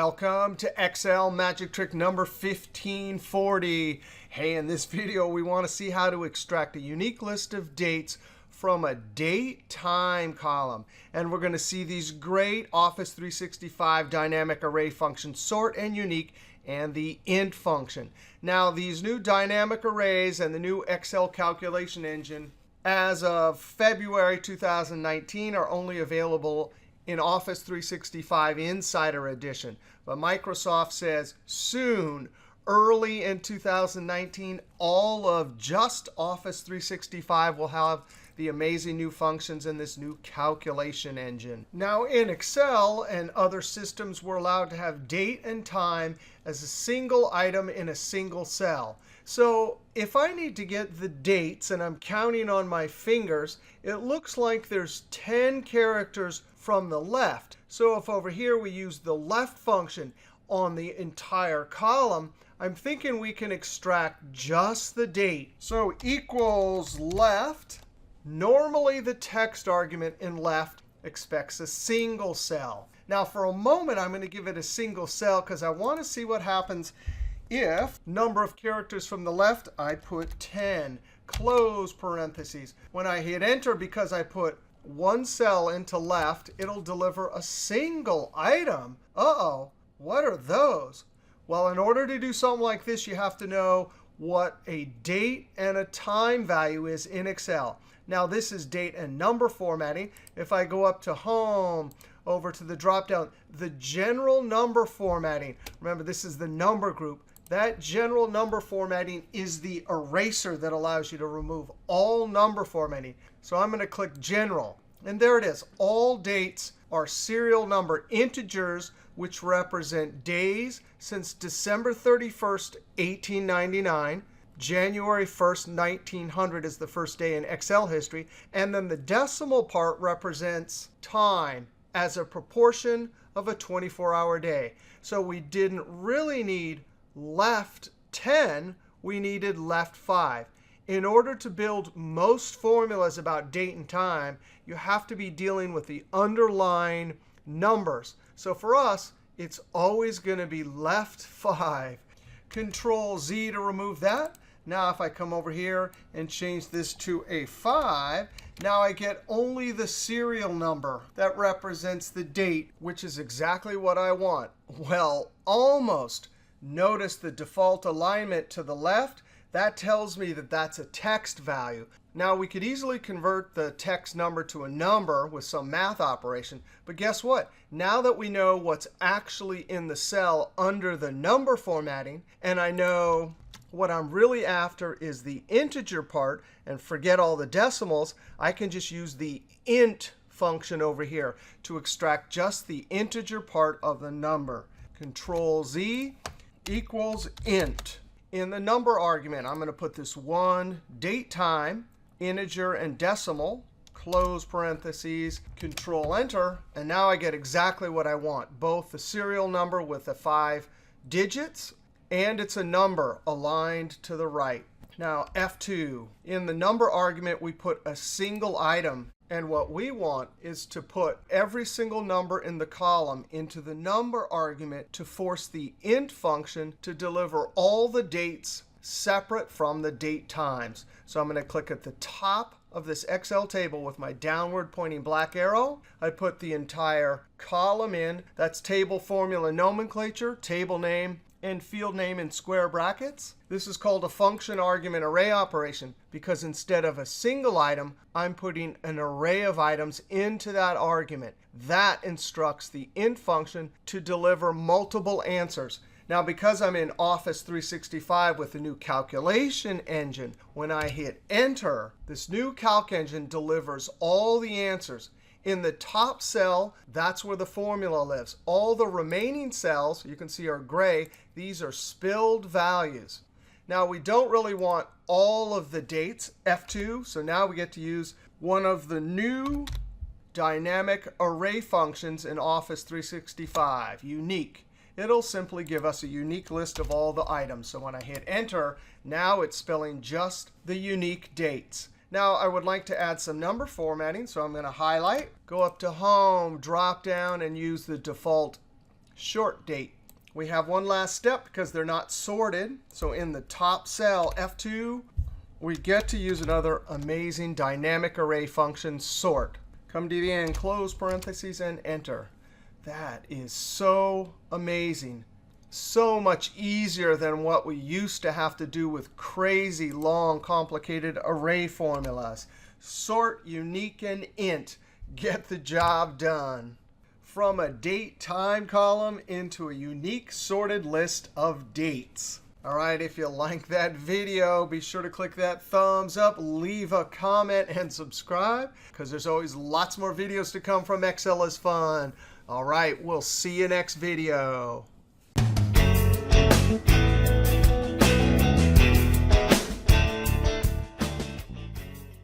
Welcome to Excel magic trick number 1540. Hey, in this video, we want to see how to extract a unique list of dates from a date time column. And we're going to see these great Office 365 dynamic array functions, sort and unique, and the INT function. Now, these new dynamic arrays and the new Excel calculation engine, as of February 2019, are only available in Office 365 Insider Edition. But Microsoft says soon, early in 2019, all of just Office 365 will have the amazing new functions in this new calculation engine. Now, in Excel and other systems, we're allowed to have date and time as a single item in a single cell. So if I need to get the dates and I'm counting on my fingers, it looks like there's 10 characters from the left. So if over here we use the left function on the entire column, I'm thinking we can extract just the date. So equals left. Normally, the text argument in left expects a single cell. Now, for a moment, I'm going to give it a single cell because I want to see what happens if number of characters from the left, I put 10, close parentheses. When I hit Enter, because I put one cell into left, it'll deliver a single item. Uh-oh, what are those? Well, in order to do something like this, you have to know what a date and a time value is in Excel. Now, this is date and number formatting. If I go up to Home, over to the dropdown, the general number formatting, remember this is the number group. That general number formatting is the eraser that allows you to remove all number formatting. So I'm going to click General. And there it is. All dates are serial number integers, which represent days since December 31st, 1899. January 1st, 1900 is the first day in Excel history. And then the decimal part represents time as a proportion of a 24-hour day. So we didn't really need left 10, we needed left 5. In order to build most formulas about date and time, you have to be dealing with the underlying numbers. So for us, it's always going to be left 5. Control Z to remove that. Now if I come over here and change this to a 5, now I get only the serial number that represents the date, which is exactly what I want. Well, almost. Notice the default alignment to the left. That tells me that that's a text value. Now, we could easily convert the text number to a number with some math operation. But guess what? Now that we know what's actually in the cell under the number formatting, and I know what I'm really after is the integer part, and forget all the decimals, I can just use the int function over here to extract just the integer part of the number. Control Z equals int. In the number argument, I'm going to put this one date time, integer and decimal, close parentheses, Control Enter, and now I get exactly what I want, both the serial number with the 5 digits, and it's a number aligned to the right. Now, F2. In the number argument, we put a single item. And what we want is to put every single number in the column into the number argument to force the int function to deliver all the dates separate from the date times. So I'm going to click at the top of this Excel table with my downward pointing black arrow. I put the entire column in. That's table formula nomenclature, table name, and field name in square brackets. This is called a function argument array operation because instead of a single item, I'm putting an array of items into that argument. That instructs the int function to deliver multiple answers. Now, because I'm in Office 365 with the new calculation engine, when I hit Enter, this new calc engine delivers all the answers. In the top cell, that's where the formula lives. All the remaining cells, you can see, are gray. These are spilled values. Now, we don't really want all of the dates, F2. So now we get to use one of the new dynamic array functions in Office 365, unique. It'll simply give us a unique list of all the items. So when I hit Enter, now it's spelling just the unique dates. Now, I would like to add some number formatting, so I'm going to highlight, go up to Home, drop down, and use the default short date. We have one last step because they're not sorted. So in the top cell, F2, we get to use another amazing dynamic array function, sort. Come to the end, close parentheses, and enter. That is so amazing. So much easier than what we used to have to do with crazy, long, complicated array formulas. Sort, unique, and int. Get the job done. From a date time column into a unique sorted list of dates. All right, if you like that video, be sure to click that thumbs up, leave a comment, and subscribe, because there's always lots more videos to come from Excel is Fun. All right, we'll see you next video.